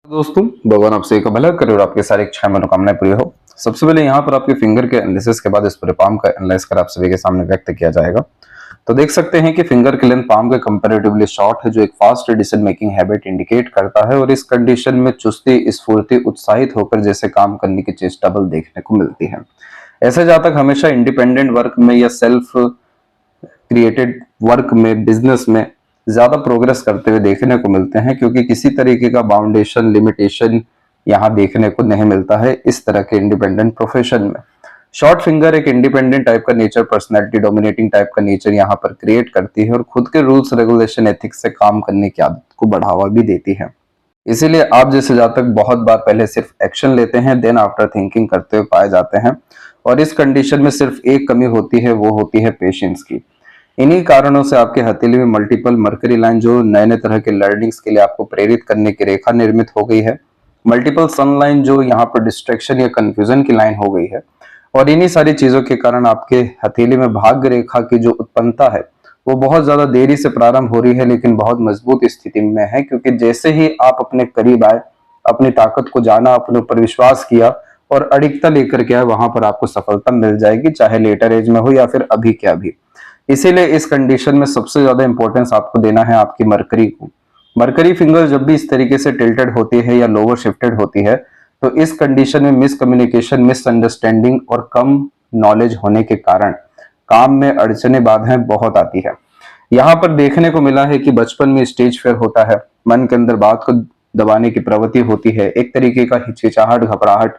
दोस्तों, भगवान आपसे एक भला करे और आपके सारे इच्छाएं मनोकामनाएं पूरी हो। सबसे पहले यहाँ पर आपके फिंगर के एनालिसिस के बाद इस पूरे पाम का एनालाइज कर आप सभी के सामने व्यक्त किया जाएगा। तो देख सकते हैं कि फिंगर की लेंथ पाम के कंपैरेटिवली शॉर्ट है, जो एक fast decision making habit indicate करता है और इस कंडीशन में चुस्ती, स्फूर्ति, उत्साहित होकर जैसे काम करने की चेष्टा बल देखने को मिलती है। ऐसे जातक हमेशा इंडिपेंडेंट वर्क में या सेल्फ क्रिएटेड वर्क में, बिजनेस में ज्यादा प्रोग्रेस करते हुए देखने को मिलते हैं, क्योंकि किसी तरीके का बाउंडेशन, लिमिटेशन यहाँ देखने को नहीं मिलता है इस तरह के इंडिपेंडेंट प्रोफेशन में। शॉर्ट फिंगर एक इंडिपेंडेंट टाइप का नेचर, पर्सनैलिटी डोमिनेटिंग टाइप का नेचर यहाँ पर क्रिएट करती है और खुद के रूल्स, रेगुलेशन, एथिक्स से काम करने की आदत को बढ़ावा भी देती है। इसीलिए आप जैसे जातक बहुत बार पहले सिर्फ एक्शन लेते हैं, देन आफ्टर थिंकिंग करते हुए पाए जाते हैं। और इस कंडीशन में सिर्फ एक कमी होती है, वो होती है पेशेंस की। इन्हीं कारणों से आपके हथेली में मल्टीपल मरकरी लाइन, जो नए नए तरह के लर्निंग्स के लिए आपको प्रेरित करने की रेखा निर्मित हो गई है, मल्टीपल सन लाइन जो यहाँ पर डिस्ट्रैक्शन या कंफ्यूजन की लाइन हो गई है। और इन्हीं सारी चीजों के कारण आपके हथेली में भाग्य रेखा की जो उत्पन्नता है वो बहुत ज्यादा देरी से प्रारंभ हो रही है, लेकिन बहुत मजबूत स्थिति में है। क्योंकि जैसे ही आप अपने करीब आए, अपनी ताकत को जाना, अपने ऊपर विश्वास किया और अडिगता लेकर के आए, वहां पर आपको सफलता मिल जाएगी, चाहे लेटर एज में हो या फिर अभी के अभी। इसीलिए इस कंडीशन में सबसे ज्यादा इंपॉर्टेंस आपको देना है आपकी मरकरी को। मरकरी फिंगर जब भी इस तरीके से टिल्टेड होती है या लोअर शिफ्टेड होती है, तो इस कंडीशन में मिसकम्युनिकेशन, मिसअंडरस्टैंडिंग और कम नॉलेज होने के कारण काम में अड़चने, बाधाएं बहुत आती है। यहाँ पर देखने को मिला है कि बचपन में स्टेज फेयर होता है, मन के अंदर बात को दबाने की प्रवृत्ति होती है, एक तरीके का हिचकिचाहट, घबराहट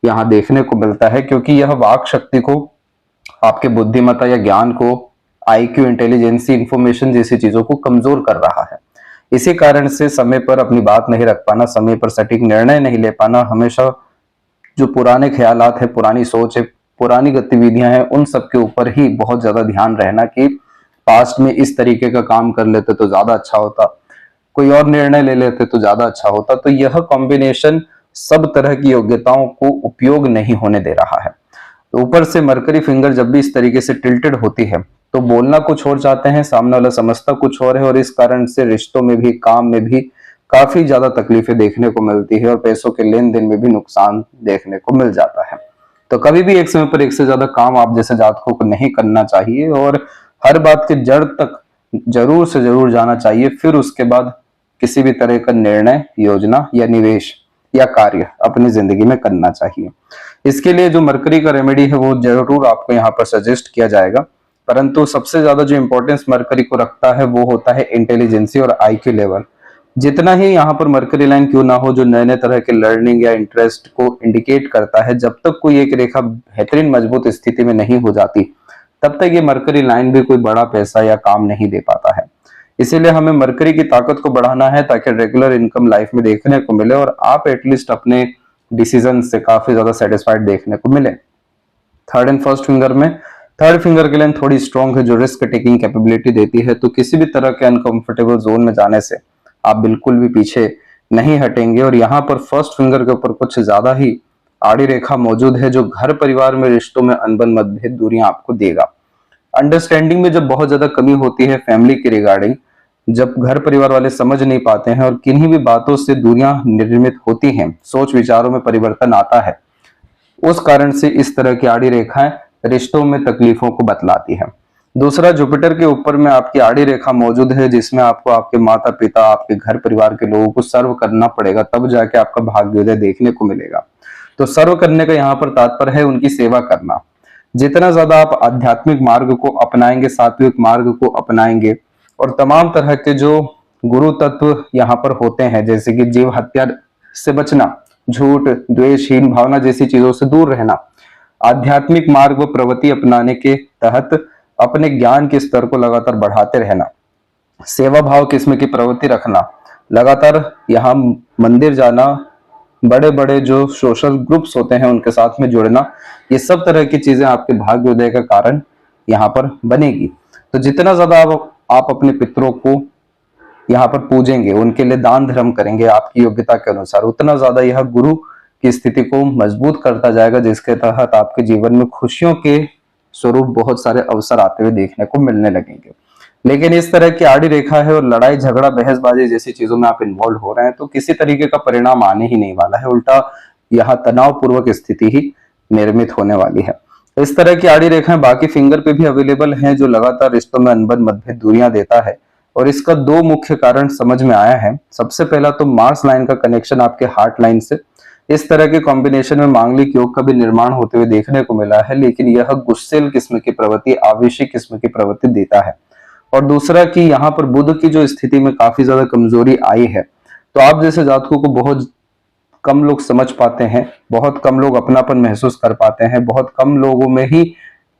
यहाँ देखने को मिलता है, क्योंकि यह वाक शक्ति को, आपके बुद्धिमत्ता या ज्ञान को, आईक्यू, इंटेलिजेंसी, इंफॉर्मेशन जैसी चीजों को कमजोर कर रहा है। इसी कारण से समय पर अपनी बात नहीं रख पाना, समय पर सटीक निर्णय नहीं ले पाना, हमेशा जो पुराने ख्यालात है, पुरानी सोच है, पुरानी गतिविधियां हैं, उन सब के ऊपर ही बहुत ज्यादा ध्यान रहना कि पास्ट में इस तरीके का काम कर लेते तो ज्यादा अच्छा होता, कोई और निर्णय ले लेते तो ज्यादा अच्छा होता। तो यह कॉम्बिनेशन सब तरह की योग्यताओं को उपयोग नहीं होने दे रहा है। तो ऊपर से मरकरी फिंगर जब भी इस तरीके से टिल्टेड होती है, तो बोलना कुछ और चाहते हैं, सामने वाला समझता कुछ और है, और इस कारण से रिश्तों में भी, काम में भी काफी ज्यादा तकलीफें देखने को मिलती है और पैसों के लेन देन में भी नुकसान देखने को मिल जाता है। तो कभी भी एक समय पर एक से ज्यादा काम आप जैसे जातकों को नहीं करना चाहिए और हर बात के जड़ तक जरूर से जरूर जाना चाहिए, फिर उसके बाद किसी भी तरह का निर्णय, योजना या निवेश या कार्य अपनी जिंदगी में करना चाहिए। इसके लिए जो मरकरी का रेमेडी है वो जरूर आपको यहाँ पर सजेस्ट किया जाएगा, परंतु सबसे ज्यादा जो इंपॉर्टेंस मरकरी को रखता है वो होता है इंटेलिजेंसी और आईक्यू लेवल। जितना ही यहाँ पर मरकरी लाइन क्यों ना हो, जो नए नए तरह के लर्निंग या इंटरेस्ट को इंडिकेट करता है, जब तक कोई एक रेखा बेहतरीन मजबूत स्थिति में नहीं हो जाती, तब तक ये मरकरी लाइन भी कोई बड़ा पैसा या काम नहीं दे पाता है। इसीलिए हमें मरकरी की ताकत को बढ़ाना है, ताकि रेगुलर इनकम लाइफ में देखने को मिले और आप एटलीस्ट अपने डिसीजन से काफी ज्यादा सेटिस्फाइड देखने को मिले। थर्ड एंड फर्स्ट फिंगर में, थर्ड फिंगर की लाइन थोड़ी स्ट्रॉन्ग है, जो रिस्क टेकिंग कैपेबिलिटी देती है। तो किसी भी तरह के अनकंफर्टेबल जोन में जाने से आप बिल्कुल भी पीछे नहीं हटेंगे। और यहाँ पर फर्स्ट फिंगर के ऊपर कुछ ज्यादा ही आड़ी रेखा मौजूद है, जो घर परिवार में, रिश्तों में अनबन, मतभेद, दूरियां आपको देगा। अंडरस्टैंडिंग में जब बहुत ज्यादा कमी होती है फैमिली के रिगार्डिंग, जब घर परिवार वाले समझ नहीं पाते हैं और किन्हीं भी बातों से दूरियां निर्मित होती हैं, सोच विचारों में परिवर्तन आता है, उस कारण से इस तरह की आड़ी रेखाएं रिश्तों में तकलीफों को बतलाती है। दूसरा, जुपिटर के ऊपर में आपकी आड़ी रेखा मौजूद है, जिसमें आपको आपके माता पिता, आपके घर परिवार के लोगों को सर्व करना पड़ेगा, तब जाके आपका भाग्योदय देखने को मिलेगा। तो सर्व करने का यहाँ पर तात्पर्य है उनकी सेवा करना। जितना ज्यादा आप आध्यात्मिक मार्ग को अपनाएंगे, सात्विक मार्ग को अपनाएंगे, और तमाम तरह के जो गुरु तत्व यहाँ पर होते हैं, जैसे कि जीव हत्या से बचना, झूठ, द्वेषहीन भावना जैसी चीजों से दूर रहना, आध्यात्मिक मार्ग व प्रवृत्ति अपनाने के तहत अपने ज्ञान के स्तर को लगातार बढ़ाते रहना, सेवा भाव किस्म की प्रवृत्ति रखना, लगातार यहाँ मंदिर जाना, बड़े बड़े जो सोशल ग्रुप्स होते हैं उनके साथ में जुड़ना, ये सब तरह की चीजें आपके भाग्योदय का कारण यहाँ पर बनेगी। तो जितना ज्यादा आप अपने पितरों को यहाँ पर पूजेंगे, उनके लिए दान धर्म करेंगे आपकी योग्यता के अनुसार, उतना ज्यादा यह गुरु की स्थिति को मजबूत करता जाएगा, जिसके तहत आपके जीवन में खुशियों के स्वरूप बहुत सारे अवसर आते हुए देखने को मिलने लगेंगे। लेकिन इस तरह की आड़ी रेखा है और लड़ाई झगड़ा बहसबाजी जैसी चीजों में आप इन्वॉल्व हो रहे हैं तो किसी तरीके का परिणाम आने ही नहीं वाला है, उल्टा यहाँ तनाव पूर्वक स्थिति ही निर्मित होने वाली है। इस तरह की आड़ी रेखाएं बाकी फिंगर पे भी अवेलेबल हैं जो लगातार रिश्तों में अनबन मतभेद दूरियां देता है, और इसका दो मुख्य कारण समझ में आया है। सबसे पहला तो मार्स लाइन का कनेक्शन आपके हार्ट लाइन से, इस तरह के कॉम्बिनेशन में मांगलिक योग का भी निर्माण होते हुए देखने को मिला है, लेकिन यह गुस्सेल किस्म की प्रवृत्ति, आवेशी किस्म की प्रवृत्ति देता है। और दूसरा कि यहाँ पर बुध की जो स्थिति में काफी ज्यादा कमजोरी आई है, तो आप जैसे जातकों को बहुत कम लोग समझ पाते हैं, बहुत कम लोग अपनापन महसूस कर पाते हैं, बहुत कम लोगों में ही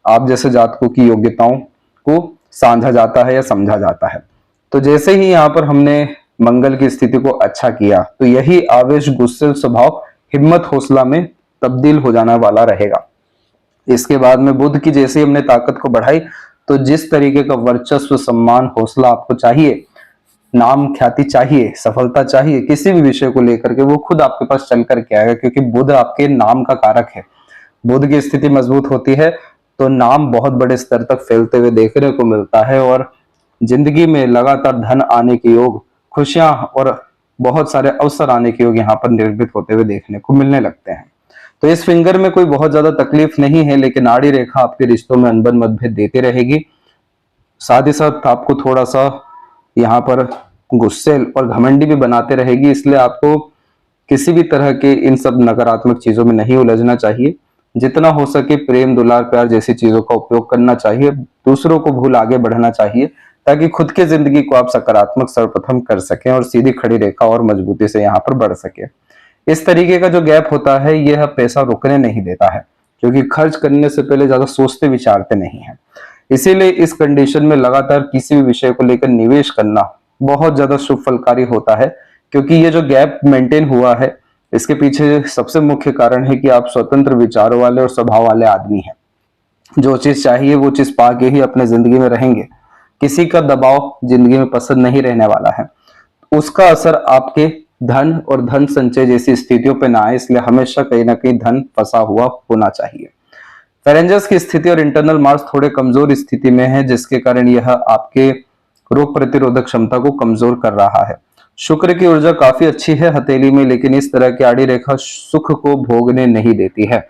आप जैसे जातकों की योग्यताओं को समझा जाता है या समझा जाता है। तो जैसे ही यहाँ पर हमने मंगल की स्थिति को अच्छा किया तो यही आवेश, गुस्सेल स्वभाव हिम्मत हौसला में तब्दील हो जाने वाला रहेगा। इसके बाद में बुध की जैसे ही हमने ताकत को बढ़ाई तो जिस तरीके का वर्चस्व, सम्मान, हौसला आपको चाहिए, नाम ख्याति चाहिए, सफलता चाहिए किसी भी विषय को लेकर के, वो खुद आपके पास चल करके आएगा, क्योंकि बुध आपके नाम का कारक है। बुध की स्थिति मजबूत होती है तो नाम बहुत बड़े स्तर तक फैलते हुए देखने को मिलता है और जिंदगी में लगातार धन आने के योग, खुशियां और बहुत सारे अवसर आने के योग यहाँ पर निर्मित होते हुए देखने को मिलने लगते हैं। तो इस फिंगर में कोई बहुत ज्यादा तकलीफ नहीं है, लेकिन आड़ी रेखा आपके रिश्तों में अनबन मतभेद देती रहेगी। साथ ही साथ आपको थोड़ा सा यहाँ पर गुस्सेल और घमंडी भी बनाते रहेगी, इसलिए आपको किसी भी तरह के इन सब नकारात्मक चीजों में नहीं उलझना चाहिए। जितना हो सके प्रेम, दुलार, प्यार जैसी चीजों का उपयोग करना चाहिए, दूसरों को भूल आगे बढ़ना चाहिए, ताकि खुद की जिंदगी को आप सकारात्मक सर्वप्रथम कर सकें और सीधी खड़ी रेखा और मजबूती से यहाँ पर बढ़ सके। इस तरीके का जो गैप होता है यह पैसा रुकने नहीं देता है, क्योंकि खर्च करने से पहले ज्यादा सोचते विचारते नहीं है। इसीलिए इस कंडीशन में लगातार किसी भी विषय को लेकर निवेश करना बहुत ज्यादा शुभ फलकारी होता है, क्योंकि ये जो गैप मेंटेन हुआ है इसके पीछे सबसे मुख्य कारण है कि आप स्वतंत्र विचारों वाले और स्वभाव वाले आदमी हैं। जो चीज चाहिए वो चीज पाके ही अपने जिंदगी में रहेंगे, किसी का दबाव जिंदगी में पसंद नहीं रहने वाला है। उसका असर आपके धन और धन संचय जैसी स्थितियों पे ना आए, इसलिए हमेशा कहीं ना कहीं धन फंसा हुआ होना चाहिए। फेरेंजस की स्थिति और इंटरनल मार्स थोड़े कमजोर स्थिति में है, जिसके कारण यह आपके रोग प्रतिरोधक क्षमता को कमजोर कर रहा है। शुक्र की ऊर्जा काफी अच्छी है हथेली में, लेकिन इस तरह की आड़ी रेखा सुख को भोगने नहीं देती है।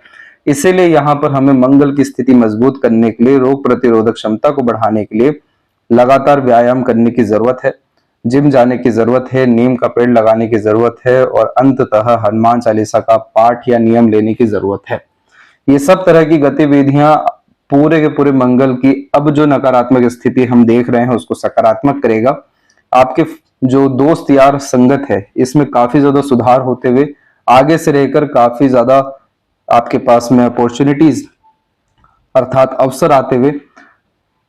इसीलिए यहाँ पर हमें मंगल की स्थिति मजबूत करने के लिए, रोग प्रतिरोधक क्षमता को बढ़ाने के लिए लगातार व्यायाम करने की जरूरत है, जिम जाने की जरूरत है, नीम का पेड़ लगाने की जरूरत है और अंततः हनुमान चालीसा का पाठ या नियम लेने की जरूरत है। ये सब तरह की गतिविधियां पूरे के पूरे मंगल की अब जो नकारात्मक स्थिति हम देख रहे हैं उसको सकारात्मक करेगा। आपके जो दोस्त यार संगत है इसमें काफी ज्यादा सुधार होते हुए आगे से रहकर काफी ज्यादा आपके पास में अपॉर्चुनिटीज अर्थात अवसर आते हुए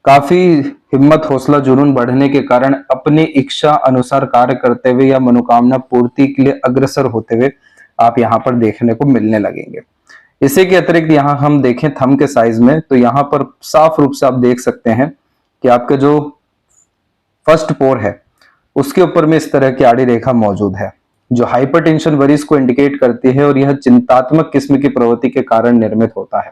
काफी हिम्मत, हौसला, जुनून बढ़ने के कारण अपनी इच्छा अनुसार कार्य करते हुए या मनोकामना पूर्ति के लिए अग्रसर होते हुए आप यहाँ पर देखने को मिलने लगेंगे। इसी के अतिरिक्त यहाँ हम देखें थंब के साइज में तो यहाँ पर साफ रूप से आप देख सकते हैं कि आपका जो फर्स्ट पोर है उसके ऊपर में इस तरह की आड़ी रेखा मौजूद है, जो हाइपरटेंशन वरीज को इंडिकेट करती है और यह चिंतात्मक किस्म की प्रवृत्ति के कारण निर्मित होता है।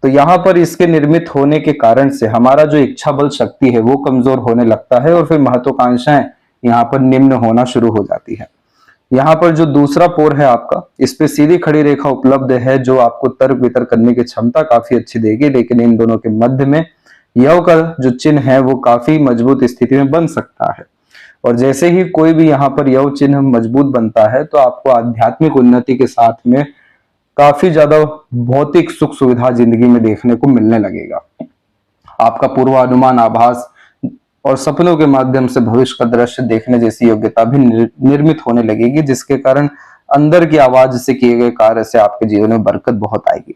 तो यहाँ पर इसके निर्मित होने के कारण से हमारा जो इच्छा बल शक्ति है वो कमजोर होने लगता है और फिर महत्वाकांक्षाएं यहाँ पर निम्न होना शुरू हो जाती है। यहाँ पर जो दूसरा पोर है आपका, इस पे सीधी खड़ी रेखा उपलब्ध है जो आपको तर्क वितर्क करने की क्षमता काफी अच्छी देगी, लेकिन इन दोनों के मध्य में यव का जो चिन्ह है वो काफी मजबूत स्थिति में बन सकता है। और जैसे ही कोई भी यहाँ पर यव चिन्ह मजबूत बनता है तो आपको आध्यात्मिक उन्नति के साथ में काफी ज्यादा भौतिक सुख सुविधा जिंदगी में देखने को मिलने लगेगा। आपका पूर्वानुमान, आभास और सपनों के माध्यम से भविष्य का दृश्य देखने जैसी योग्यता भी निर्मित होने लगेगी, जिसके कारण अंदर की आवाज से किए गए कार्य से आपके जीवन में बरकत बहुत आएगी।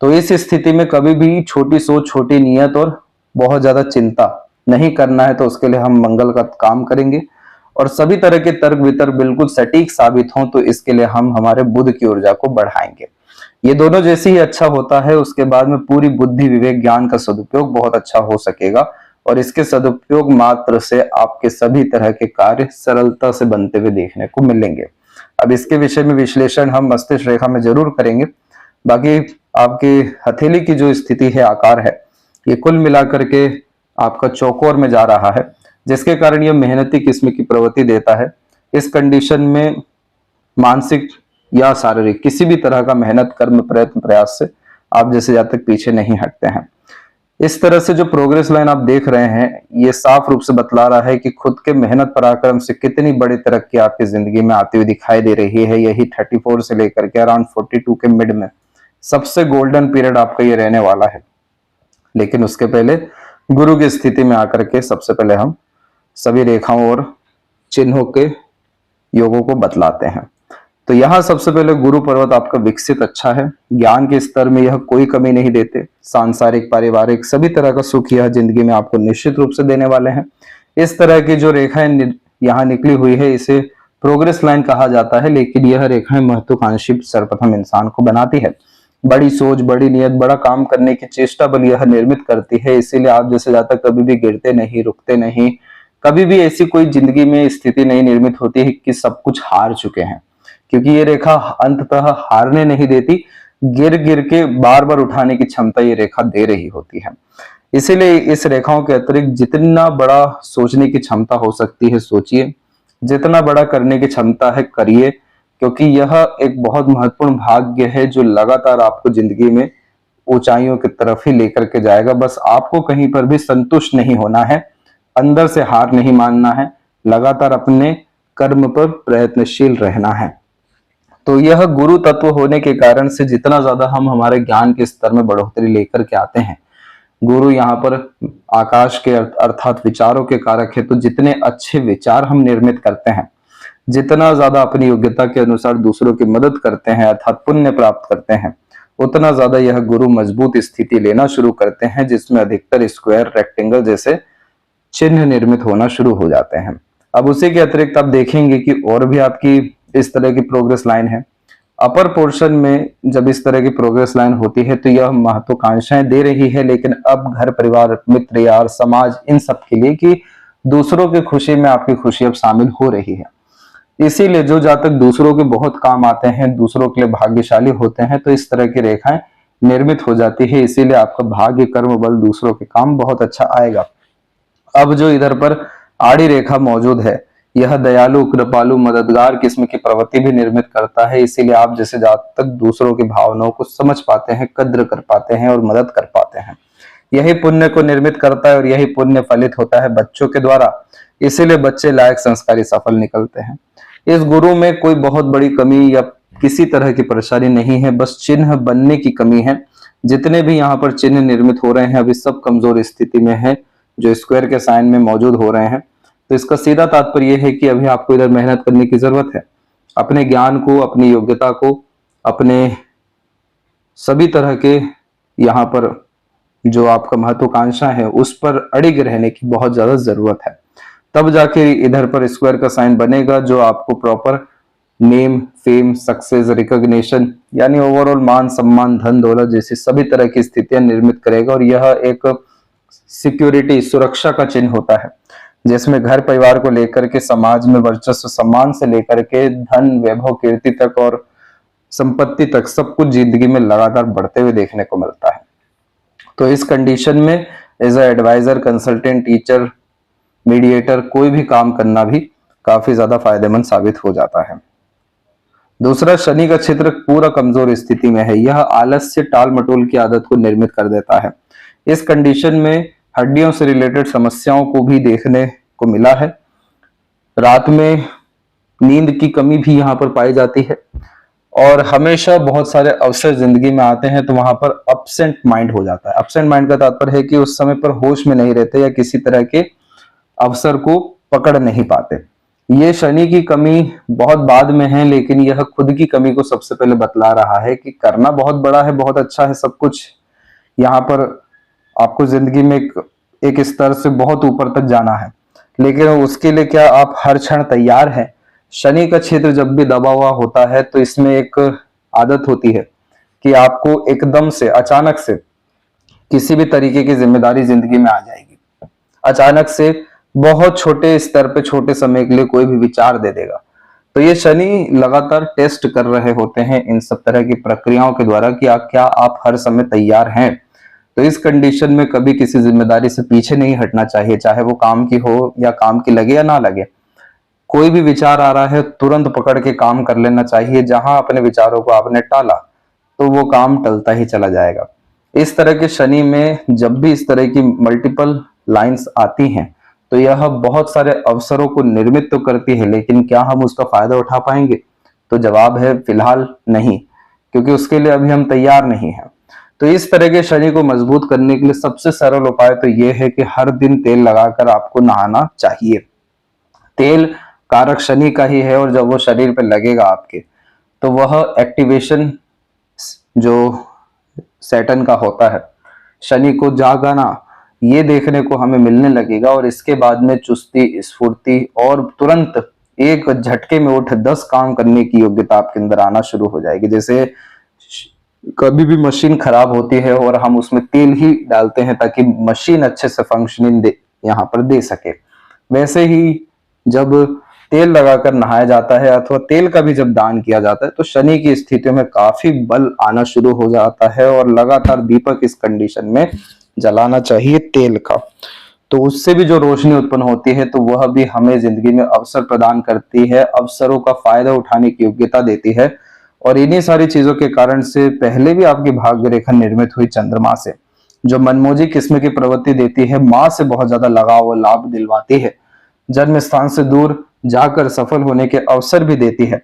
तो इस स्थिति में कभी भी छोटी सोच, छोटी नियत और बहुत ज्यादा चिंता नहीं करना है। तो उसके लिए हम मंगल का काम करेंगे और सभी तरह के तर्क वितर्क बिल्कुल सटीक साबित हों तो इसके लिए हम हमारे बुध की ऊर्जा को बढ़ाएंगे। ये दोनों जैसे ही अच्छा होता है उसके बाद में पूरी बुद्धि, विवेक, ज्ञान का सदुपयोग बहुत अच्छा हो सकेगा और इसके सदुपयोग मात्र से आपके सभी तरह के कार्य सरलता से बनते हुए देखने को मिलेंगे। अब इसके विषय में विश्लेषण हम मस्तिष्क रेखा में जरूर करेंगे। बाकी आपके हथेली की जो स्थिति है, आकार है, ये कुल मिलाकर के आपका चौकोर में जा रहा है, जिसके कारण यह मेहनती किस्म की प्रवृत्ति देता है। इस कंडीशन में मानसिक या शारीरिक किसी भी तरह का मेहनत, कर्म, प्रयत्न, प्रयास से आप जैसे जातक पीछे नहीं हटते हैं। इस तरह से जो प्रोग्रेस लाइन आप देख रहे हैं, ये साफ रूप से बतला रहा है कि खुद के मेहनत पराक्रम से कितनी बड़ी तरक्की आपकी जिंदगी में आती हुई दिखाई दे रही है। यही 34 से लेकर के अराउंड 42 के मिड में सबसे गोल्डन पीरियड आपका ये रहने वाला है। लेकिन उसके पहले गुरु की स्थिति में आकर के सबसे पहले हम सभी रेखाओं और चिन्हों के योगों को बतलाते हैं। तो यहाँ सबसे पहले गुरु पर्वत आपका विकसित अच्छा है। ज्ञान के स्तर में यह कोई कमी नहीं देते। सांसारिक, पारिवारिक सभी तरह का सुख यह जिंदगी में आपको निश्चित रूप से देने वाले हैं। इस तरह की जो रेखाएं यहाँ निकली हुई है, इसे प्रोग्रेस लाइन कहा जाता है। लेकिन यह रेखाएं महत्वाकांक्षी सर्वप्रथम इंसान को बनाती है। बड़ी सोच, बड़ी नियत, बड़ा काम करने की चेष्टा बल यह निर्मित करती है। इसीलिए आप जैसे जातक कभी भी गिरते नहीं, रुकते नहीं। कभी भी ऐसी कोई जिंदगी में स्थिति नहीं निर्मित होती है कि सब कुछ हार चुके हैं, क्योंकि ये रेखा अंततः हारने नहीं देती, गिर गिर के बार बार उठाने की क्षमता ये रेखा दे रही होती है। इसीलिए इस रेखाओं के अतिरिक्त जितना बड़ा सोचने की क्षमता हो सकती है सोचिए, जितना बड़ा करने की क्षमता है करिए, क्योंकि यह एक बहुत महत्वपूर्ण भाग्य है जो लगातार आपको जिंदगी में ऊंचाइयों की तरफ ही लेकर के जाएगा। बस आपको कहीं पर भी संतुष्ट नहीं होना है, अंदर से हार नहीं मानना है, लगातार अपने कर्म पर प्रयत्नशील रहना है। तो यह गुरु तत्व होने के कारण से जितना ज्यादा हम हमारे ज्ञान के स्तर में बढ़ोतरी लेकर के आते हैं, गुरु यहाँ पर आकाश के अर्थात विचारों के कारक है। तो जितने अच्छे विचार हम निर्मित करते हैं, जितना ज्यादा अपनी योग्यता के अनुसार दूसरों की मदद करते हैं अर्थात पुण्य प्राप्त करते हैं, उतना ज्यादा यह गुरु मजबूत स्थिति लेना शुरू करते हैं, जिसमें अधिकतर स्क्वायर, रेक्टेंगल जैसे चिन्ह निर्मित होना शुरू हो जाते हैं। अब उसी के अतिरिक्त आप देखेंगे कि और भी आपकी इस तरह की प्रोग्रेस लाइन है। अपर पोर्शन में जब इस तरह की प्रोग्रेस लाइन होती है तो यह महत्वाकांक्षाएं दे रही है, लेकिन अब घर परिवार, मित्र, यार, समाज, इन सब के लिए कि दूसरों की खुशी में आपकी खुशी अब शामिल हो रही है। इसीलिए जो जातक दूसरों के बहुत काम आते हैं, दूसरों के लिए भाग्यशाली होते हैं, तो इस तरह की रेखाएं निर्मित हो जाती है। इसीलिए आपका भाग्य, कर्म बल, दूसरों के काम बहुत अच्छा आएगा। अब जो इधर पर आड़ी रेखा मौजूद है, यह दयालु, कृपालु, मददगार किस्म की प्रवृत्ति भी निर्मित करता है। इसीलिए आप जैसे जातक दूसरों की भावनाओं को समझ पाते हैं, कद्र कर पाते हैं और मदद कर पाते हैं। यही पुण्य को निर्मित करता है और यही पुण्य फलित होता है बच्चों के द्वारा। इसीलिए बच्चे लायक, संस्कारी, सफल निकलते हैं। इस गुरु में कोई बहुत बड़ी कमी या किसी तरह की परेशानी नहीं है, बस चिन्ह बनने की कमी है। जितने भी यहाँ पर चिन्ह निर्मित हो रहे हैं अभी सब कमजोर स्थिति में है, जो स्क्वायर के साइन में मौजूद हो रहे हैं। तो इसका सीधा तात्पर्य यह है कि अभी आपको इधर मेहनत करने की जरूरत है। अपने ज्ञान को, अपनी योग्यता को, अपने सभी तरह के यहाँ पर जो आपका महत्वाकांक्षा है उस पर अड़िग रहने की बहुत ज्यादा जरूरत है। तब जाके इधर पर स्क्वायर का साइन बनेगा जो आपको proper name, fame, success, recognition यानी ओवरऑल मान, सम्मान, धन, दौलत जैसी सभी तरह की स्थितियां निर्मित करेगा। और यह एक सिक्योरिटी, सुरक्षा का चिन्ह होता है, जिसमें घर परिवार को लेकर के समाज में वर्चस्व, सम्मान से लेकर के धन, वैभव, कीर्ति तक और संपत्ति तक सब कुछ जिंदगी में लगातार बढ़ते हुए देखने को मिलता है। तो इस कंडीशन में as a adviser, consultant, teacher, mediator कोई भी काम करना भी काफी ज्यादा फायदेमंद साबित हो जाता है। दूसरा, शनि का क्षेत्र पूरा कमजोर स्थिति में है। यह आलस्य, टाल मटोल की आदत को निर्मित कर देता है। इस कंडीशन में हड्डियों से रिलेटेड समस्याओं को भी देखने को मिला है। रात में नींद की कमी भी यहाँ पर पाई जाती है और हमेशा बहुत सारे अवसर जिंदगी में आते हैं तो वहां पर अपसेंट माइंड हो जाता है। अपसेंट माइंड का तात्पर्य है कि उस समय पर होश में नहीं रहते या किसी तरह के अवसर को पकड़ नहीं पाते। ये शनि की कमी बहुत बाद में है, लेकिन यह खुद की कमी को सबसे पहले बतला रहा है कि करना बहुत बड़ा है, बहुत अच्छा है, सब कुछ यहाँ पर आपको जिंदगी में एक स्तर से बहुत ऊपर तक जाना है, लेकिन उसके लिए क्या आप हर क्षण तैयार हैं? शनि का क्षेत्र जब भी दबा हुआ होता है तो इसमें एक आदत होती है कि आपको एकदम से, अचानक से किसी भी तरीके की जिम्मेदारी जिंदगी में आ जाएगी। अचानक से बहुत छोटे स्तर पे, छोटे समय के लिए कोई भी विचार दे देगा। तो ये शनि लगातार टेस्ट कर रहे होते हैं इन सब तरह की प्रक्रियाओं के द्वारा कि क्या आप हर समय तैयार हैं। तो इस कंडीशन में कभी किसी जिम्मेदारी से पीछे नहीं हटना चाहिए, चाहे वो काम की हो या काम की लगे या ना लगे। कोई भी विचार आ रहा है तुरंत पकड़ के काम कर लेना चाहिए। जहां अपने विचारों को आपने टाला तो वो काम टलता ही चला जाएगा। इस तरह के शनि में जब भी इस तरह की मल्टीपल लाइंस आती हैं तो यह बहुत सारे अवसरों को निर्मित तो करती है, लेकिन क्या हम उसका फायदा उठा पाएंगे? तो जवाब है फिलहाल नहीं, क्योंकि उसके लिए अभी हम तैयार नहीं हैं। तो इस तरह के शनि को मजबूत करने के लिए सबसे सरल उपाय तो यह है कि हर दिन तेल लगाकर आपको नहाना चाहिए। तेल कारक शनि का ही है और जब वो शरीर पे लगेगा आपके तो वह एक्टिवेशन जो सैटर्न का होता है, शनि को जागाना, ये देखने को हमें मिलने लगेगा। और इसके बाद में चुस्ती, स्फूर्ति और तुरंत एक झटके में उठ 10 काम करने की योग्यता आपके अंदर आना शुरू हो जाएगी। जैसे कभी भी मशीन खराब होती है और हम उसमें तेल ही डालते हैं ताकि मशीन अच्छे से फंक्शनिंग यहाँ पर दे सके, वैसे ही जब तेल लगाकर नहाया जाता है अथवा तेल का भी जब दान किया जाता है तो शनि की स्थितियों में काफी बल आना शुरू हो जाता है और लगातार दीपक इस कंडीशन में जलाना चाहिए तेल का। तो उससे भी जो रोशनी उत्पन्न होती है तो वह भी हमें जिंदगी में अवसर प्रदान करती है, अवसरों का फायदा उठाने की योग्यता देती है। और इन्हीं सारी चीजों के कारण से पहले भी आपकी भाग्य रेखा निर्मित हुई चंद्रमा से, जो मनमोजी किस्म की प्रवृत्ति देती है, माँ से बहुत ज्यादा लगाव और लाभ दिलवाती है, जन्म स्थान से दूर जाकर सफल होने के अवसर भी देती है।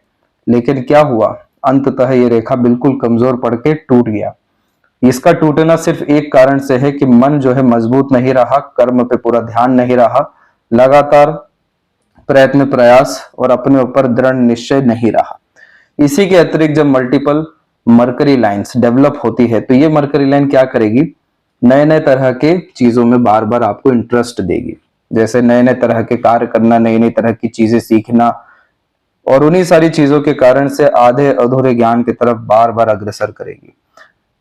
लेकिन क्या हुआ, अंततः ये रेखा बिल्कुल कमजोर पड़ के टूट गया। इसका टूटना सिर्फ एक कारण से है कि मन जो है मजबूत नहीं रहा, कर्म पे पूरा ध्यान नहीं रहा, लगातार प्रयत्न प्रयास और अपने ऊपर दृढ़ निश्चय नहीं रहा। इसी के अतिरिक्त जब मल्टीपल मरकरी लाइंस डेवलप होती है तो ये मरकरी लाइन क्या करेगी, नए नए तरह के चीजों में बार बार आपको इंटरेस्ट देगी। जैसे नए नए तरह के कार्य करना, नई नई तरह की चीजें सीखना, और उन्हीं सारी चीजों के कारण से आधे अधूरे ज्ञान की तरफ बार बार अग्रसर करेगी।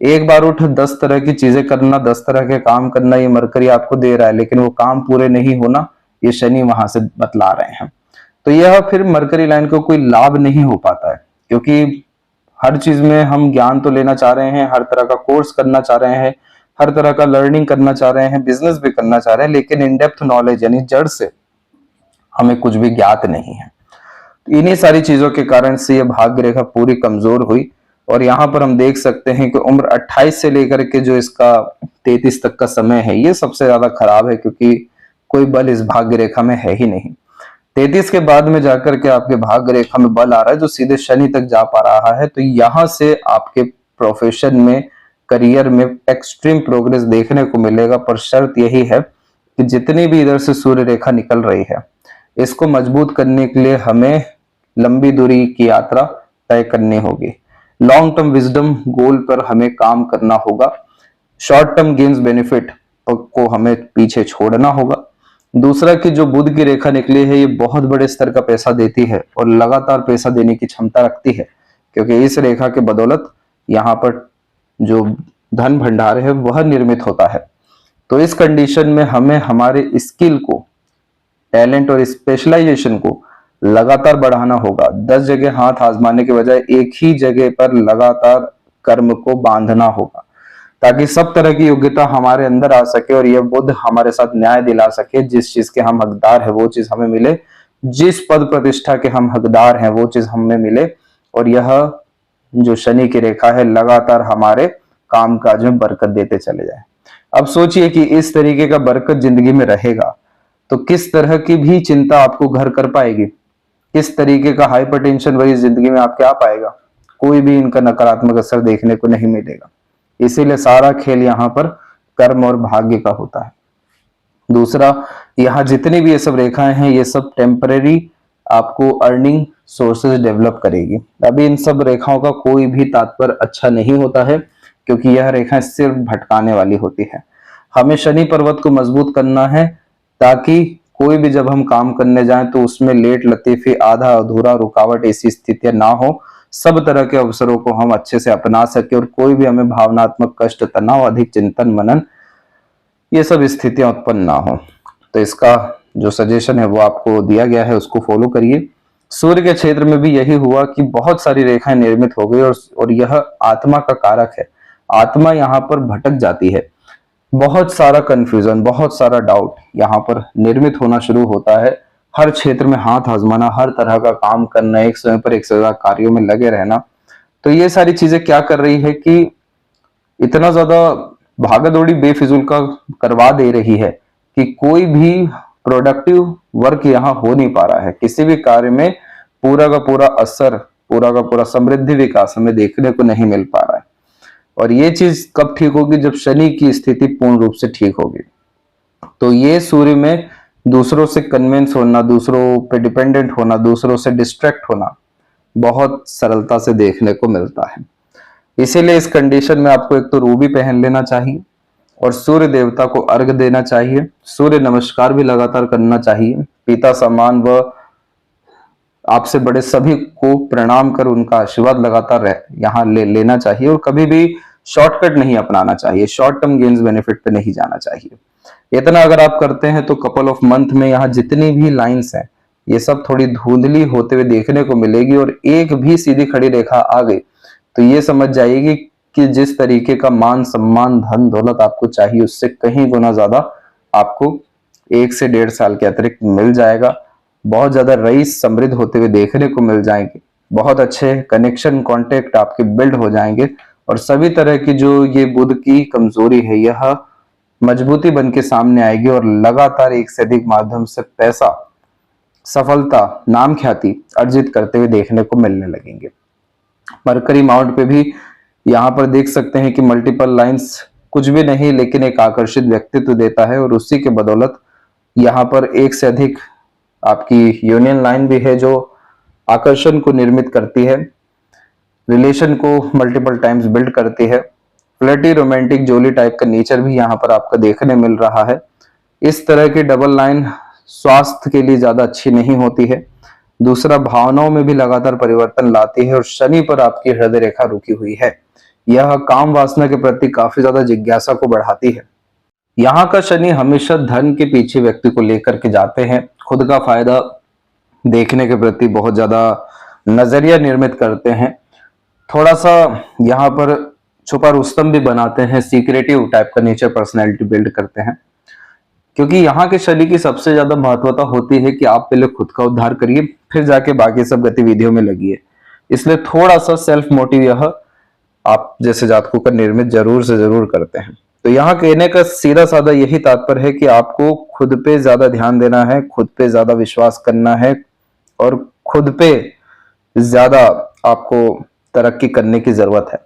एक बार उठ 10 तरह की चीजें करना, 10 तरह के काम करना, ये मरकरी आपको दे रहा है, लेकिन वो काम पूरे नहीं होना ये शनि वहां से बतला रहे हैं। तो यह फिर मरकरी लाइन को कोई लाभ नहीं हो पाता है, क्योंकि हर चीज में हम ज्ञान तो लेना चाह रहे हैं, हर तरह का कोर्स करना चाह रहे हैं, हर तरह का लर्निंग करना चाह रहे हैं, बिजनेस भी करना चाह रहे हैं, लेकिन इन डेप्थ नॉलेज यानी जड़ से हमें कुछ भी ज्ञात नहीं है। तो इन्हीं सारी चीजों के कारण से यह भाग्य रेखा पूरी कमजोर हुई। और यहाँ पर हम देख सकते हैं कि उम्र 28 से लेकर के जो इसका 33 तक का समय है ये सबसे ज्यादा खराब है, क्योंकि कोई बल इस भाग्य रेखा में है ही नहीं। 33 के बाद में जाकर के आपके भाग्य रेखा में बल आ रहा है जो सीधे शनि तक जा पा रहा है। तो यहां से आपके प्रोफेशन में, करियर में एक्सट्रीम प्रोग्रेस देखने को मिलेगा, पर शर्त यही है कि जितनी भी इधर से सूर्य रेखा निकल रही है इसको मजबूत करने के लिए हमें लंबी दूरी की यात्रा तय करनी होगी। लॉन्ग टर्म विजडम गोल पर हमें काम करना होगा, शॉर्ट टर्म गेन्स बेनिफिट को हमें पीछे छोड़ना होगा। दूसरा कि जो बुध की रेखा निकली है ये बहुत बड़े स्तर का पैसा देती है और लगातार पैसा देने की क्षमता रखती है, क्योंकि इस रेखा के बदौलत यहाँ पर जो धन भंडार है वह निर्मित होता है। तो इस कंडीशन में हमें हमारे स्किल को, टैलेंट और स्पेशलाइजेशन को लगातार बढ़ाना होगा। 10 जगह हाथ आजमाने के बजाय एक ही जगह पर लगातार कर्म को बांधना होगा, ताकि सब तरह की योग्यता हमारे अंदर आ सके और यह बुध हमारे साथ न्याय दिला सके। जिस चीज के हम हकदार है वो चीज हमें मिले, जिस पद प्रतिष्ठा के हम हकदार हैं वो चीज हमें मिले। और यह जो शनि की रेखा है लगातार हमारे काम काज में बरकत देते चले जाए। अब सोचिए कि इस तरीके का बरकत जिंदगी में रहेगा तो किस तरह की भी चिंता आपको घर कर पाएगी, किस तरीके का हाइपरटेंशन वही जिंदगी में आपके आ पाएगा, कोई भी इनका नकारात्मक असर देखने को नहीं मिलेगा। इसीलिए सारा खेल यहाँ पर कर्म और भाग्य का होता है। दूसरा, यहाँ जितनी भी ये सब रेखाएं हैं ये सब टेम्परेरी आपको अर्निंग सोर्सेज डेवलप करेगी। अभी इन सब रेखाओं का कोई भी तात्पर्य अच्छा नहीं होता है, क्योंकि यह रेखाएं सिर्फ भटकाने वाली होती है। हमें शनि पर्वत को मजबूत करना है ताकि कोई भी जब हम काम करने जाएं तो उसमें लेट लतीफी, आधा अधूरा, रुकावट ऐसी स्थितियां ना हो। सब तरह के अवसरों को हम अच्छे से अपना सके और कोई भी हमें भावनात्मक कष्ट, तनाव, अधिक चिंतन, मनन, ये सब स्थितियां उत्पन्न ना हो। तो इसका जो सजेशन है वो आपको दिया गया है, उसको फॉलो करिए। सूर्य के क्षेत्र में भी यही हुआ कि बहुत सारी रेखाएं निर्मित हो गई और यह आत्मा का कारक है। आत्मा यहाँ पर भटक जाती है। बहुत सारा कंफ्यूजन, बहुत सारा डाउट यहाँ पर निर्मित होना शुरू होता है। हर क्षेत्र में हाथ आजमाना, हर तरह का काम करना, एक समय पर एक से ज्यादा कार्यों में लगे रहना। तो ये सारी चीजें क्या कर रही है कि इतना ज्यादा भागदौड़ी बेफिजूल का करवा दे रही है कि कोई भी प्रोडक्टिव वर्क यहाँ हो नहीं पा रहा है। किसी भी कार्य में पूरा का पूरा असर, पूरा का पूरा समृद्धि विकास हमें देखने को नहीं मिल पा रहा है। और ये चीज कब ठीक होगी? जब शनि की स्थिति पूर्ण रूप से ठीक होगी। तो ये सूर्य में दूसरों से कन्विंस होना, दूसरों पे डिपेंडेंट होना, दूसरों से डिस्ट्रैक्ट होना बहुत सरलता से देखने को मिलता है। इसीलिए इस कंडीशन में आपको एक तो रूबी पहन लेना चाहिए और सूर्य देवता को अर्घ देना चाहिए। सूर्य नमस्कार भी लगातार करना चाहिए। पिता समान व आपसे बड़े सभी को प्रणाम कर उनका आशीर्वाद लगातार यहाँ लेना चाहिए। और कभी भी शॉर्टकट नहीं अपनाना चाहिए, शॉर्ट टर्म गेन्स बेनिफिट पे नहीं जाना चाहिए। इतना अगर आप करते हैं तो कपल ऑफ मंथ में यहाँ जितनी भी लाइंस हैं ये सब थोड़ी धुंधली होते हुए देखने को मिलेगी। और एक भी सीधी खड़ी रेखा आ गई तो ये समझ जाइएगी कि जिस तरीके का मान सम्मान धन दौलत आपको चाहिए उससे कहीं गुना ज्यादा आपको 1 से 1.5 साल के अतिरिक्त मिल जाएगा। बहुत ज्यादा रईस समृद्ध होते हुए देखने को मिल जाएंगे। बहुत अच्छे कनेक्शन कॉन्टेक्ट आपके बिल्ड हो जाएंगे और सभी तरह की जो ये बुध की कमजोरी है यह मजबूती बन के सामने आएगी और लगातार एक से अधिक माध्यम से पैसा, सफलता, नाम ख्याति अर्जित करते हुए देखने को मिलने लगेंगे। मरकरी माउंट पे भी यहाँ पर देख सकते हैं कि मल्टीपल लाइंस कुछ भी नहीं लेकिन एक आकर्षित व्यक्तित्व देता है और उसी के बदौलत यहाँ पर एक से अधिक आपकी यूनियन लाइन भी है जो आकर्षण को निर्मित करती है, रिलेशन को मल्टीपल टाइम्स बिल्ड करती है। फ्लर्टी रोमांटिक जोली टाइप का नेचर भी यहाँ पर आपका देखने मिल रहा है। इस तरह की डबल लाइन स्वास्थ्य के लिए ज्यादा अच्छी नहीं होती है। दूसरा, भावनाओं में भी लगातार परिवर्तन लाती है और शनि पर आपकी हृदय रेखा रुकी हुई है। यह काम वासना के प्रति काफी ज्यादा जिज्ञासा को बढ़ाती है। यहाँ का शनि हमेशा धन के पीछे व्यक्ति को लेकर के जाते हैं, खुद का फायदा देखने के प्रति बहुत ज्यादा नजरिया निर्मित करते हैं। थोड़ा सा यहाँ पर छुपा रुस्तम भी बनाते हैं, सीक्रेटिव टाइप का नेचर पर्सनैलिटी बिल्ड करते हैं। क्योंकि यहाँ के शनि की सबसे ज्यादा महत्वता होती है कि आप पहले खुद का उद्धार करिए फिर जाके बाकी सब गतिविधियों में लगिए। इसलिए थोड़ा सा सेल्फ मोटिव यह आप जैसे जातकों का निर्मित जरूर से जरूर करते हैं। तो यहाँ कहने का सीधा साधा यही तात्पर्य है कि आपको खुद पे ज्यादा ध्यान देना है, खुद पे ज्यादा विश्वास करना है और खुद पे ज्यादा आपको तरक्की करने की जरूरत है।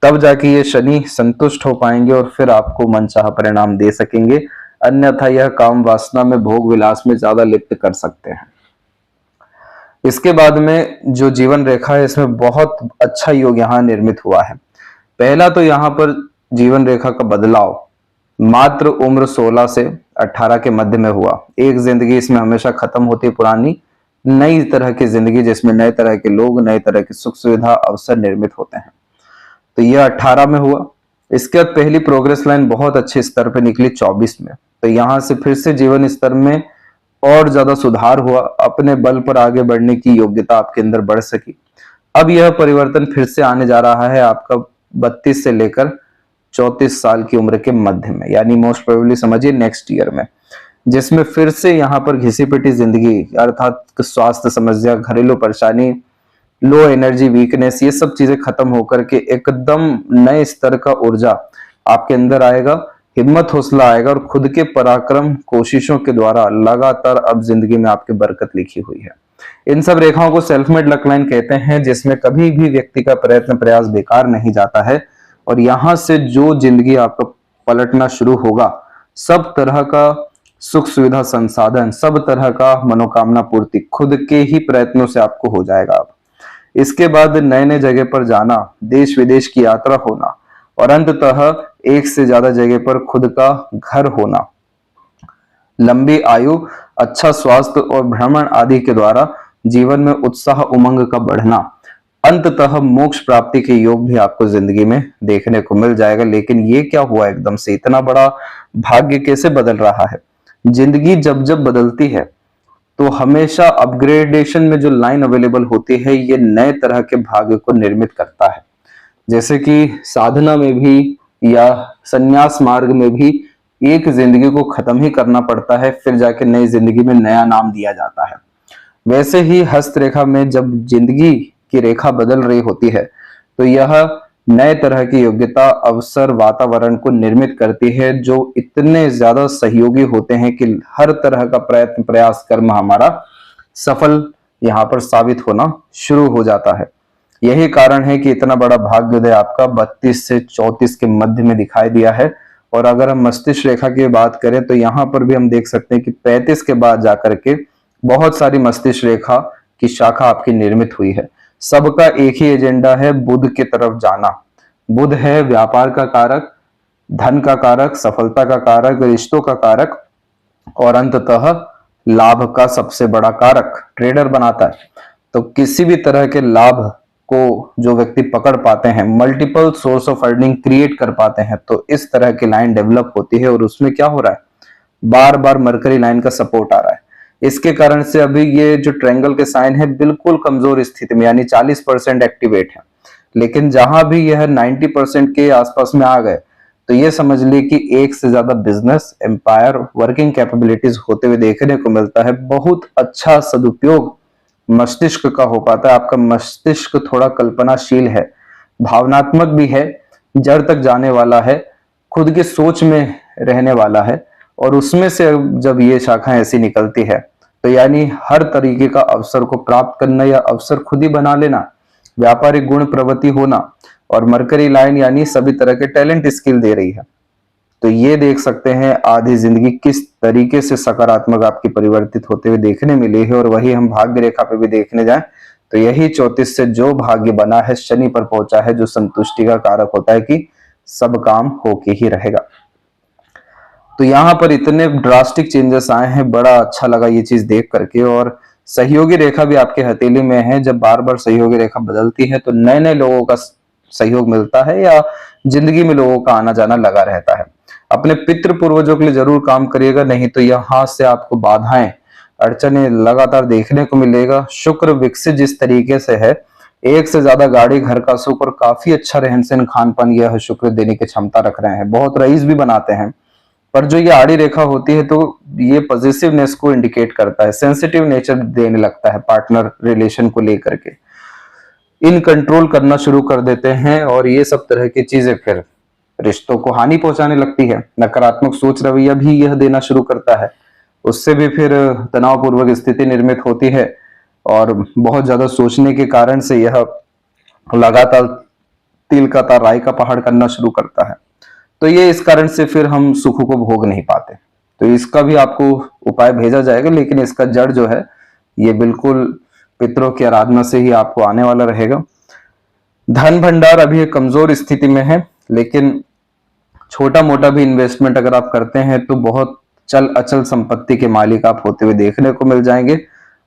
तब जाके ये शनि संतुष्ट हो पाएंगे और फिर आपको मनचाहा परिणाम दे सकेंगे। अन्यथा यह काम वासना में, भोग विलास में ज्यादा लिप्त कर सकते हैं। इसके बाद में जो जीवन रेखा है इसमें बहुत अच्छा योग यहाँ निर्मित हुआ है। पहला तो यहाँ पर जीवन रेखा का बदलाव मात्र उम्र 16 से 18 के मध्य में हुआ। एक जिंदगी इसमें हमेशा खत्म होती है पुरानी, नई तरह की जिंदगी जिसमें नए तरह के लोग, नए तरह की सुख सुविधा अवसर निर्मित होते हैं। तो यह 18 में हुआ। इसके बाद पहली प्रोग्रेस लाइन बहुत अच्छे स्तर पर निकली 24 में। तो यहाँ से फिर से जीवन स्तर में और ज्यादा सुधार हुआ, अपने बल पर आगे बढ़ने की योग्यता आपके अंदर बढ़ सकी। अब यह परिवर्तन फिर से आने जा रहा है आपका 32 से लेकर 34 साल की उम्र के मध्य में, यानी मोस्ट प्रोबेबली समझिए नेक्स्ट ईयर में, जिसमें फिर से यहाँ पर घिसी पिटी जिंदगी अर्थात स्वास्थ्य समस्या, घरेलू परेशानी, लो एनर्जी, वीकनेस, ये सब चीजें खत्म होकर के एकदम नए स्तर का ऊर्जा आपके अंदर आएगा, हिम्मत हौसला आएगा और खुद के पराक्रम कोशिशों के द्वारा लगातार अब जिंदगी में आपके बरकत लिखी हुई है। इन सब रेखाओं को सेल्फ मेड लक लाइन कहते हैं, जिसमें कभी भी व्यक्ति का प्रयत्न प्रयास बेकार नहीं जाता है। और यहां से जो जिंदगी आपका पलटना शुरू होगा, सब तरह का सुख सुविधा संसाधन, सब तरह का मनोकामना पूर्ति खुद के ही प्रयत्नों से आपको हो जाएगा। इसके बाद नए नए जगह पर जाना, देश विदेश की यात्रा होना और अंततः एक से ज्यादा जगह पर खुद का घर होना, लंबी आयु, अच्छा स्वास्थ्य और भ्रमण आदि के द्वारा जीवन में उत्साह उमंग का बढ़ना, अंततः मोक्ष प्राप्ति के योग भी आपको जिंदगी में देखने को मिल जाएगा। लेकिन ये क्या हुआ, एकदम से इतना बड़ा भाग्य कैसे बदल रहा है? जिंदगी जब जब बदलती है तो हमेशा अपग्रेडेशन में जो लाइन अवेलेबल होती है ये नए तरह के भाग्य को निर्मित करता है। जैसे कि साधना में भी या संन्यास मार्ग में भी एक जिंदगी को खत्म ही करना पड़ता है, फिर जाके नई जिंदगी में नया नाम दिया जाता है। वैसे ही हस्त रेखा में जब जिंदगी की रेखा बदल रही होती है तो यह नए तरह की योग्यता, अवसर, वातावरण को निर्मित करती है जो इतने ज्यादा सहयोगी होते हैं कि हर तरह का प्रयत्न, प्रयास, कर्म हमारा सफल यहाँ पर साबित होना शुरू हो जाता है। यही कारण है कि इतना बड़ा भाग्योदय आपका 32 से 34 के मध्य में दिखाई दिया है। और अगर हम मस्तिष्क रेखा की बात करें तो यहाँ पर भी हम देख सकते हैं कि 35 के बाद जाकर के बहुत सारी मस्तिष्क रेखा की शाखा आपकी निर्मित हुई है। सबका एक ही एजेंडा है, बुध की तरफ जाना। बुध है व्यापार का कारक, धन का कारक, सफलता का कारक, रिश्तों का कारक और अंततः लाभ का सबसे बड़ा कारक, ट्रेडर बनाता है। तो किसी भी तरह के लाभ को जो व्यक्ति पकड़ पाते हैं, multiple source of earning create कर पाते हैं, तो इस तरह की लाइन डेवलप होती है। और उसमें क्या हो रहा है, बार बार मरकरी लाइन का सपोर्ट आ रहा है। इसके कारण से अभी ये जो ट्रायंगल के साइन है बिल्कुल कमजोर स्थिति में, यानी 40% एक्टिवेट है। लेकिन जहां भी यह 90% के आसपास में आ गए तो ये समझ ली कि एक से ज्यादा बिजनेस एम्पायर, वर्किंग कैपेबिलिटीज होते हुए देखने को मिलता है। बहुत अच्छा सदुपयोग मस्तिष्क का हो पाता है। आपका मस्तिष्क थोड़ा कल्पनाशील है, भावनात्मक भी है, जड़ तक जाने वाला है, खुद की सोच में रहने वाला है। और उसमें से जब ये शाखाएं ऐसी निकलती है तो यानी हर तरीके का अवसर को प्राप्त करना या अवसर खुद ही बना लेना, व्यापारिक गुण प्रवृत्ति होना, और मरकरी लाइन यानी सभी तरह के टैलेंट स्किल दे रही है। तो ये देख सकते हैं आधी जिंदगी किस तरीके से सकारात्मक आपकी परिवर्तित होते हुए देखने मिली है। और वही हम भाग्य रेखा पे भी देखने जाएं तो यही 34 से जो भाग्य बना है शनि पर पहुंचा है, जो संतुष्टि का कारक होता है कि सब काम होके ही रहेगा। तो यहाँ पर इतने ड्रास्टिक चेंजेस आए हैं, बड़ा अच्छा लगा ये चीज देख करके। और सहयोगी रेखा भी आपके हथेली में है। जब बार बार सहयोगी रेखा बदलती है तो नए नए लोगों का सहयोग मिलता है या जिंदगी में लोगों का आना जाना लगा रहता है। अपने पितृ पूर्वजों के लिए जरूर काम करिएगा, नहीं तो यहाँ से आपको बाधाएं, अड़चने लगातार देखने को मिलेगा। शुक्र विकसित जिस तरीके से है, एक से ज्यादा गाड़ी, घर का सुख और काफी अच्छा रहन सहन, खान पान, यह शुक्र देने की क्षमता रख रहे हैं। बहुत रईस भी बनाते हैं। पर जो ये आड़ी रेखा होती है तो ये पॉजिटिवनेस को इंडिकेट करता है, सेंसिटिव नेचर देने लगता है पार्टनर रिलेशन को लेकर के, इन कंट्रोल करना शुरू कर देते हैं। और ये सब तरह की चीजें फिर रिश्तों को हानि पहुंचाने लगती है। नकारात्मक सोच रवैया भी यह देना शुरू करता है, उससे भी फिर तनावपूर्वक स्थिति निर्मित होती है। और बहुत ज्यादा सोचने के कारण से यह लगातार तिल का तार राई का पहाड़ करना शुरू करता है। तो ये इस कारण से फिर हम सुख को भोग नहीं पाते। तो इसका भी आपको उपाय भेजा जाएगा, लेकिन इसका जड़ जो है ये बिल्कुल पितरों की आराधना से ही आपको आने वाला रहेगा। धन भंडार अभी एक कमजोर स्थिति में है, लेकिन छोटा मोटा भी इन्वेस्टमेंट अगर आप करते हैं तो बहुत चल अचल संपत्ति के मालिक आप होते हुए देखने को मिल जाएंगे।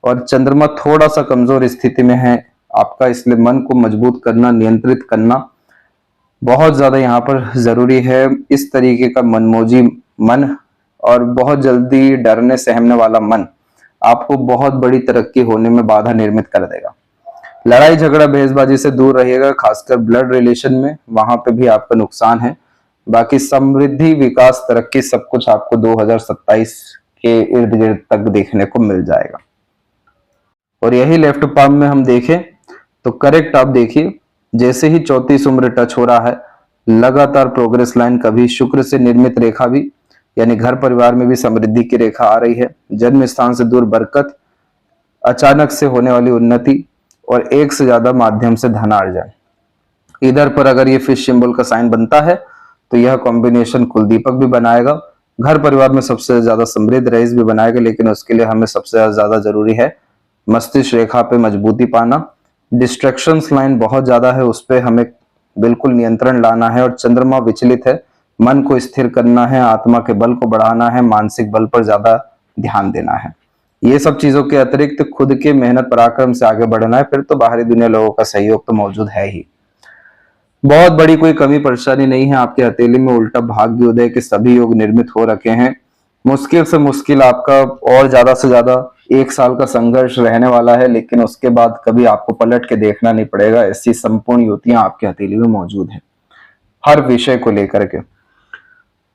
और चंद्रमा थोड़ा सा कमजोर स्थिति में है आपका, इसलिए मन को मजबूत करना, नियंत्रित करना बहुत ज्यादा यहाँ पर जरूरी है। इस तरीके का मनमोजी मन और बहुत जल्दी डरने सहमने वाला मन आपको बहुत बड़ी तरक्की होने में बाधा निर्मित कर देगा। लड़ाई झगड़ा बहसबाजी से दूर रहिएगा, खासकर ब्लड रिलेशन में, वहां पे भी आपका नुकसान है। बाकी समृद्धि, विकास, तरक्की सब कुछ आपको 2027 के इर्द गिर्द तक देखने को मिल जाएगा। और यही लेफ्ट पाम में हम देखें तो करेक्ट आप देखिए, जैसे ही 34 उम्र टच हो रहा है, लगातार प्रोग्रेस लाइन, कभी शुक्र से निर्मित रेखा भी, यानी घर परिवार में भी समृद्धि की रेखा आ रही है। जन्म स्थान से दूर बरकत, अचानक से होने वाली उन्नति और एक से ज्यादा माध्यम से धनार्जन। इधर पर अगर ये फिश सिंबल का साइन बनता है तो यह कॉम्बिनेशन कुलदीपक भी बनाएगा, घर परिवार में सबसे ज्यादा समृद्ध रईस भी बनाएगा। लेकिन उसके लिए हमें सबसे ज्यादा जरूरी है मस्तिष्क रेखा पे मजबूती पाना। डिस्ट्रैक्शंस लाइन बहुत ज्यादा है, उस पर हमें बिल्कुल नियंत्रण लाना है। और चंद्रमा विचलित है, मन को स्थिर करना है, आत्मा के बल को बढ़ाना है, मानसिक बल पर ज्यादा ध्यान देना है। ये सब चीजों के अतिरिक्त खुद के मेहनत पराक्रम से आगे बढ़ना है। फिर तो बाहरी दुनिया लोगों का सहयोग तो मौजूद है ही। बहुत बड़ी कोई कमी परेशानी नहीं है आपके हथेली में, उल्टा भाग्योदय के सभी योग निर्मित हो रखे हैं। मुश्किल से मुश्किल आपका और ज्यादा से ज्यादा 1 साल का संघर्ष रहने वाला है, लेकिन उसके बाद कभी आपको पलट के देखना नहीं पड़ेगा। ऐसी संपूर्ण युतियां आपके हथेली में मौजूद है हर विषय को लेकर के।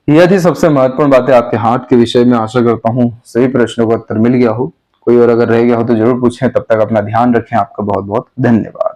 यह थी सबसे महत्वपूर्ण बातें आपके हार्ट के विषय में। आशा करता हूँ सभी प्रश्नों का उत्तर मिल गया हो। कोई और अगर रह गया हो तो जरूर पूछें। तब तक अपना ध्यान रखें। आपका बहुत बहुत धन्यवाद।